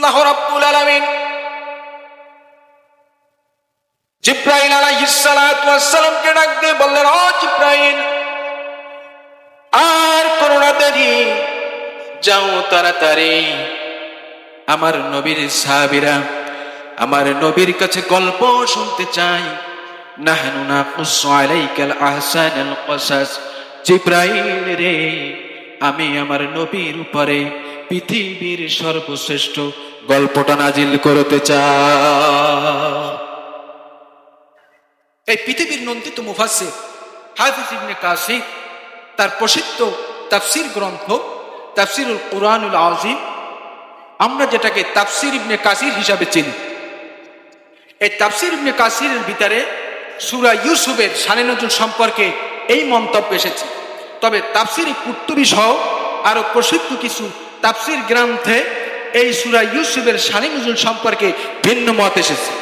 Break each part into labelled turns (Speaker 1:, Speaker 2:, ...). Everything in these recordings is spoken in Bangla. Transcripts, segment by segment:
Speaker 1: আল্লাহ রাব্বুল আলামিন জিবরাইল আলাইহিস সালাতু ওয়াস সালামকে ডাক দিয়ে বললেন, ও জিবরাইল, আর করোনা দেরি, যাও তাড়াতাড়ি আমার নবীর সাহাবীরা আমার নবীর কাছে গল্প শুনতে চাই। নাহনু নাকুসু আলাইকাল আহসানাল কসাস। জিবরাইল রে, আমি আমার নবীর উপরে পৃথিবীর সর্বশ্রেষ্ঠ গল্পটা নাজিল করতে চাই। এই পৃথিবীর নন্দিত মুফাসসির হাফিজ ইবনে কাসির তার প্রসিদ্ধ তাফসীর গ্রন্থ তাফসীরুল কুরআনুল আযীম, আমরা যেটাকে তাফসীর ইবনে কাসির হিসাবে চিনি, এই তাফসীর ইবনে কাসিরের ভিতরে সূরা ইউসুফের শানে নজুল সম্পর্কে এই মন্তব্য এসেছে। তবে তাফসীরে কুরতুবী সহ আরো প্রসিদ্ধ কিছু তাফসীর গ্রন্থে এই সূরা ইউসুফের শানে নজুল সম্পর্কে ভিন্ন মত এসেছে।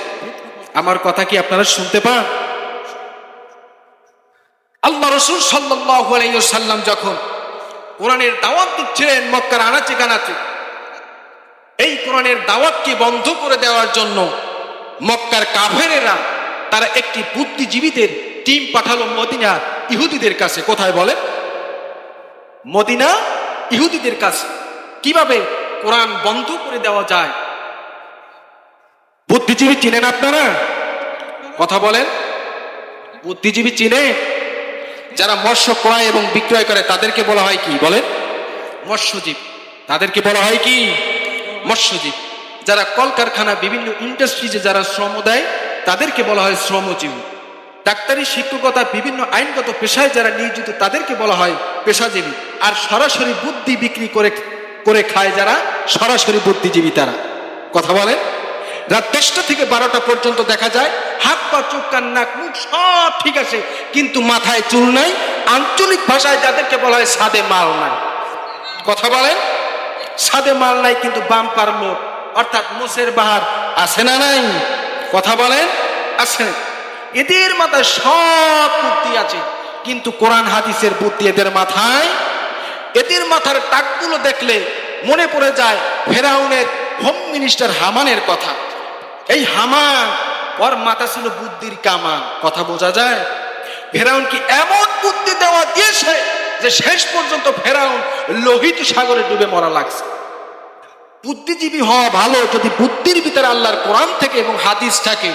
Speaker 1: আমার কথা কি আপনারা শুনতে পান? আল্লাহ রাসূল সাল্লাল্লাহু আলাইহি ওয়াসাল্লাম যখন কোরআনের দাওয়াত দিচ্ছিলেন মক্কার আনাচে কানাচে, এই কোরআনের দাওয়াতকে বন্ধ করে দেওয়ার জন্য মক্কার কাফেরেরা তারা একটি বুদ্ধিজীবীদের টিম পাঠালো মদিনা ইহুদিদের কাছে। কোথায় বলে? মদিনা ইহুদিদের কাছে। কিভাবে কোরআন বন্ধ করে দেওয়া যায়? বুদ্ধিজীবী চিনেন আপনারা? কথা বলেন, বুদ্ধিজীবী চিনে? যারা মৎস্য ক্রয় এবং বিক্রয় করে তাদেরকে বলা হয় কি বলেন? মৎস্যজীব। তাদেরকে বলা হয় কি? মৎস্যজীব। যারা কলকারখানা বিভিন্ন ইন্ডাস্ট্রিজে যারা শ্রম দেয় তাদেরকে বলা হয় শ্রমজীবী। ডাক্তারি, শিক্ষকতা, বিভিন্ন আইনগত পেশায় যারা নিয়োজিত তাদেরকে বলা হয় পেশাজীবী। আর সরাসরি বুদ্ধি বিক্রি করে খায় যারা, সরাসরি বুদ্ধিজীবী তারা। কথা বলেন, রাত 10টা থেকে 12টা পর্যন্ত দেখা যায় হাত পা চোখ কান নাক মুখ সব ঠিক আছে, কিন্তু মাথায় চুল নাই। আঞ্চলিক ভাষায় যাদেরকে বলা হয় সাদে মাল নাই। কথা বলেন, সাদে মাল নাই কিন্তু বাম্পার লোক, অর্থাৎ মোষের বাহার আছে না নাই? কথা বলেন, আছে। এদের মাথায় সব বুদ্ধি আছে, কিন্তু কোরআন হাদিসের বুদ্ধি এদের মাথায়। এদের মাথার টাকগুলো দেখলে মনে পড়ে যায় ফেরাউনের হোম মিনিস্টার হামানের কথা। এই হামান, ওর মাথা ছিল বুদ্ধির কামান। কথা বোঝা যায়? ফেরাউনকে এমন বুদ্ধি দেওয়া দিয়েছে যে শেষ পর্যন্ত ফেরাউন লোহিত সাগরে ডুবে মরা লাগছে। বুদ্ধিজীবী হওয়া ভালো যদি বুদ্ধির ভিতরে আল্লাহর কোরআন থেকে এবং হাদিস থাকে।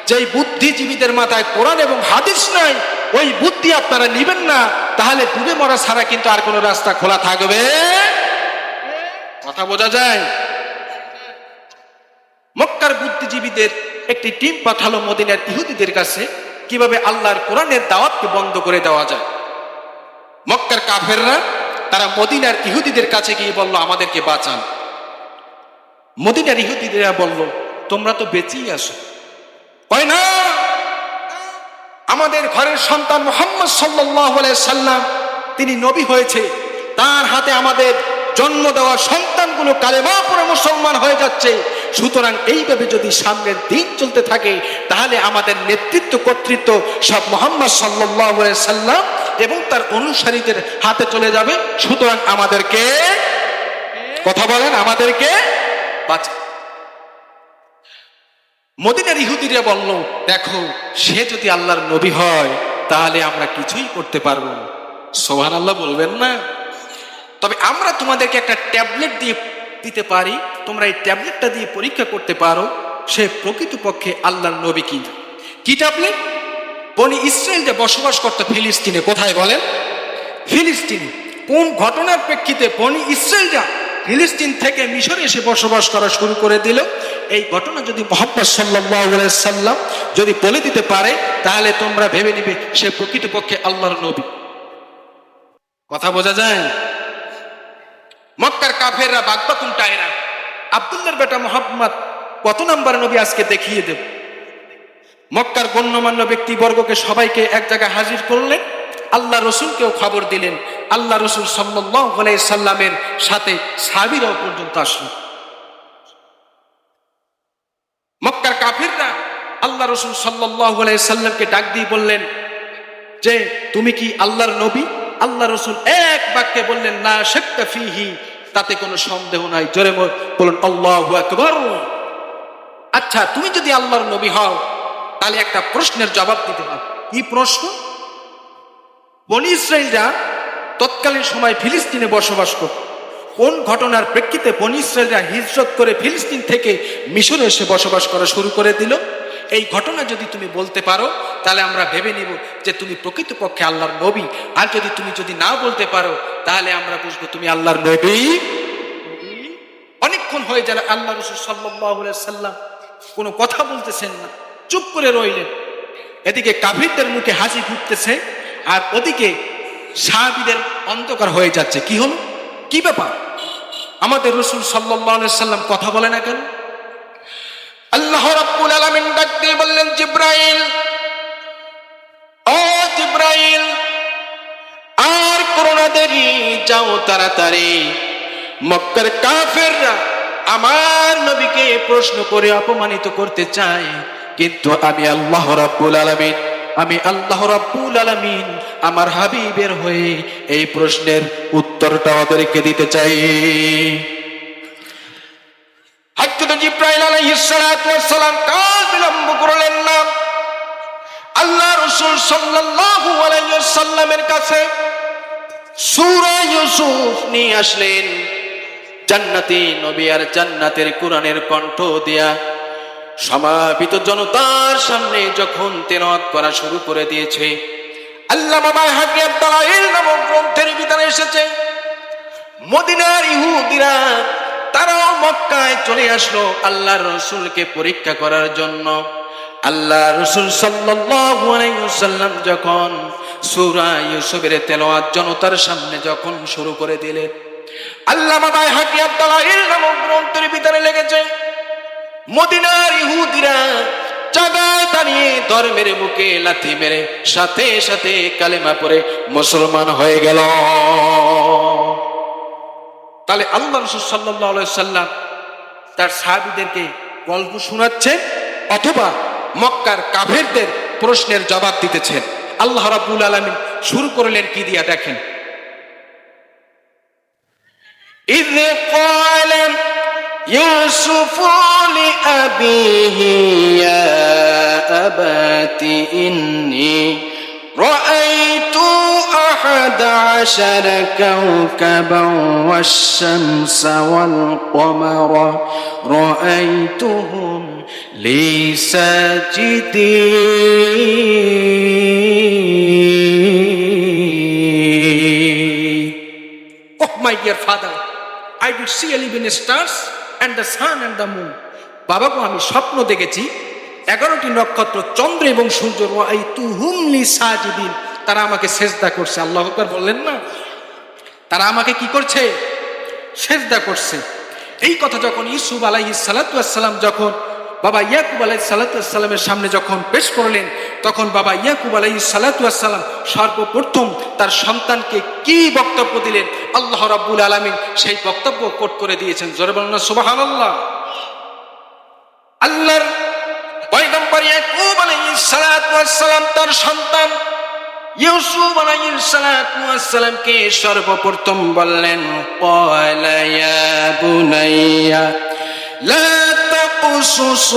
Speaker 1: যেই বুদ্ধিজীবীদের মাথায় কোরআন এবং হাদিস নাই, ওই বুদ্ধি আপনারা নিবেন না, তাহলে ডুবে মরা ছাড়া কিন্তু আর কোনো রাস্তা খোলা থাকবে। কথা বোঝা যায়? মক্কার বুদ্ধিজীবীদের একটি টিম পাঠালো মদিনার ইহুদিদের কাছে, কিভাবে আল্লাহর কোরআনের দাওয়াতকে বন্ধ করে দেওয়া যায়। মক্কার কাফেররা তারা মদিনার ইহুদিদের কাছে গিয়ে বলল, আমাদেরকে বাঁচান। মদিনার ইহুদিরা বলল, তোমরা তো বেঁচেই আসো। হয় না, আমাদের ঘরের সন্তান মুহাম্মদ সাল্লাল্লাহু আলাইহি সাল্লাম তিনি নবী হয়েছে, তার হাতে আমাদের জন্ম দেওয়া সন্তানগুলো কালেমা পড়ে মুসলমান হয়ে যাচ্ছে। সুতরাং এইভাবে যদি সামনের দিন চলতে থাকে তাহলে আমাদের নেতৃত্ব কর্তৃত্ব সব মুহাম্মদ সাল্লাল্লাহু আলাইহি সাল্লাম এবং তার অনুসারীদের হাতে চলে যাবে। সুতরাং আমাদেরকে, কথা বলেন, আমাদেরকে বাঁচা। মদিনার ইহুদিরা বলল, দেখো সে যদি আল্লাহর নবী হয় তাহলে আমরা কিছুই করতে পারবো না। সুবহানাল্লাহ বলবেন না? তবে আমরা তোমাদেরকে একটা ট্যাবলেট দিয়ে দিতে পারি, তোমরা এই ট্যাবলেটটা দিয়ে পরীক্ষা করতে পারো সে প্রকৃতপক্ষে আল্লাহর নবী কিনা। কি ট্যাবলেট? বনি ইসরায়েল যে বসবাস করত ফিলিস্তিনে। কোথায় বলেন? ফিলিস্তিনে। কোন ঘটনার প্রেক্ষিতে বনি ইসরায়েলরা ফিলিস্তিন থেকে মিশরে এসে বসবাস করা শুরু করে দিল? এই ঘটনা যদি মুহাম্মদ সাল্লাল্লাহু আলাইহি সাল্লাম যদি বলে দিতে পারে তাহলে তোমরা ভেবে নিবে সে প্রকৃতপক্ষে আল্লাহর নবী। কথা বোঝা যায়? মক্কার কাফেররা বাগবাতুন টায়রা, আব্দুল্লাহর বেটা মুহাম্মদ কত নাম্বার নবী আজকে দেখিয়ে দেব। মক্কার গণ্যমান্য ব্যক্তিবর্গকে সবাইকে এক জায়গায় হাজির করলেন, আল্লাহ রসুলকেও খবর দিলেন। আল্লাহ রসুল সাল্লাল্লাহু আলাইহি সাল্লামের সাথে সাহাবীরাও পর্যন্ত আসলো। মক্কার কাফেররা আল্লাহ রসুল সাল্লাল্লাহু আলাইহি সাল্লামকে ডাক দিয়ে বললেন যে তুমি কি আল্লাহর নবী? আল্লাহ রসুল এক বাক্যে বললেন, লা শাক্কা ফীহি তাতে কোনো সন্দেহ নাই। জোরে বলুন আল্লাহু আকবার। আচ্ছা, তুমি যদি আল্লাহর নবী হও তাহলে একটা প্রশ্নের জবাব দিতে হবে। কি প্রশ্ন? বনী ইসরাইলরা তৎকালীন সময় ফিলিস্তিনে বসবাস করত। কোন ঘটনার প্রেক্ষিতে বনী ইসরাইলরা হিজরত করে ফিলিস্তিন থেকে মিশরে এসে বসবাস করা শুরু করে দিল? এই ঘটনা যদি তুমি বলতে পারো তাহলে আমরা ভেবে নিব যে তুমি প্রকৃতপক্ষে আল্লাহর নবী। আর যদি না বলতে পারো তাহলে আমরা বুঝবো তুমি আল্লাহর নবী। অনেকক্ষণ হয়ে যারা আল্লাহ রাসূল সাল্লাল্লাহু আলাইহি সাল্লাম কোনো কথা বলতেছেন না, চুপ করে রইলেন। এদিকে কাফিরদের মুখে হাসি ফুটতেছে, আর ওদিকে সাহাবীদের অন্ধকার হয়ে যাচ্ছে। কি হলো? কি ব্যাপার? আমাদের রাসূল সাল্লাল্লাহু আলাইহি সাল্লাম কথা বলে না কেন? আল্লাহ রাব্বুল আলামিন ডাক দিয়ে বললেন, জিবরাইল, ও জিবরাইল, আর করোনা দেরি, যাও তাড়াতাড়ি। মক্কার কাফেররা আমার নবীকে প্রশ্ন করে অপমানিত করতে চায়, কিন্তু আমি আল্লাহ রাব্বুল আলামিন আমার হাবিবের হয়ে এই প্রশ্নের উত্তরটা ওদেরকে দিতে চাই। হযরত জিবরাইল আলাইহিস সালাতু ওয়াস সালাম কাল বিলম্ব করলেন না। আল্লাহ রাসূল সাল্লাল্লাহু আলাইহি ওয়াসাল্লামের কাছে সূরা ইউসুফ নিয়ে আসলেন। জান্নাতি নবী আর জান্নাতের কোরআনের কণ্ঠ দিয়া সমাবেত জনতার সামনে যখন তেলাওয়াত করা শুরু করে দিয়েছে, আল্লামা বাইহাকী আদ-দালাইল নামক গ্রন্থের ভিতরে এসেছে, মদিনার ইহুদিরা তারাও মক্কায় চলে আসলো আল্লাহর রাসূলকে পরীক্ষা করার জন্য। আল্লাহ রাসূল সাল্লাল্লাহু আলাইহি ওয়াসাল্লাম যখন সূরা ইউসুফের তেলাওয়াত জনতার সামনে যখন শুরু করে দিলেন, আল্লামা বাইহাকী আদ-দালাইল নামক গ্রন্থের ভিতরে লেগেছে, মদিনার ইহুদিরা জায়গায় দাঁড়িয়ে ধর্মের মুখে লাথি মেরে সাথে সাথে কালেমা পড়ে মুসলমান হয়ে গেল। তাহলে আল্লাহ রাসূল সাল্লাল্লাহু আলাইহি ওয়াসাল্লাম তার সাহাবীদেরকে গল্প শোনাচ্ছেন অথবা মক্কার কাফেরদের প্রশ্নের জবাব দিতেছেন। আল্লাহ রাব্বুল আলামিন শুরু করলেন কি দিয়া, দেখেন। إذ قال يوسف لأبيه يا أبت إني رأيت 11 كوكبا والشمس والقمر رأيتهم لي ساجدين. Oh my dear father, I did see 11 stars and the sun and the moon. বাবাকে আমি স্বপ্ন দেখেছি 11টি নক্ষত্র, চন্দ্র এবং সূর্য। রাআইতুহুম লিসাজিদিন, তারা আমাকে সেজদা করছে। আল্লাহু আকবার বললেন না? তারা আমাকে কি করছে? সেজদা করছে। এই কথা যখন ইউসুফ আলাইহিস সালাতু ওয়াস সালাম যখন বাবা ইয়াকুব আলাইহিস সালাতু ওয়াস সালামের সামনে যখন পেশ করলেন, তখন বাবা ইয়াকুব আলাইহিস সালাতু ওয়াস সালাম সর্বপ্রথম তার সন্তানকে কি বক্তব্য দিলেন, আল্লাহ রাব্বুল আলামিন সেই বক্তব্য কোট করে দিয়েছেন। জোরে বলুন না সুবহানাল্লাহ। আল্লাহর পয়গম্বর ইয়াকুব আলাইহিস সালাতু ওয়াস সালাম তার সন্তান ইউসুফ আলাইহিস সালাতু ওয়াস সালামকে সর্বপ্রথম বললেন, ক্বালা ইয়া বুনাইয়া লা তাকসুস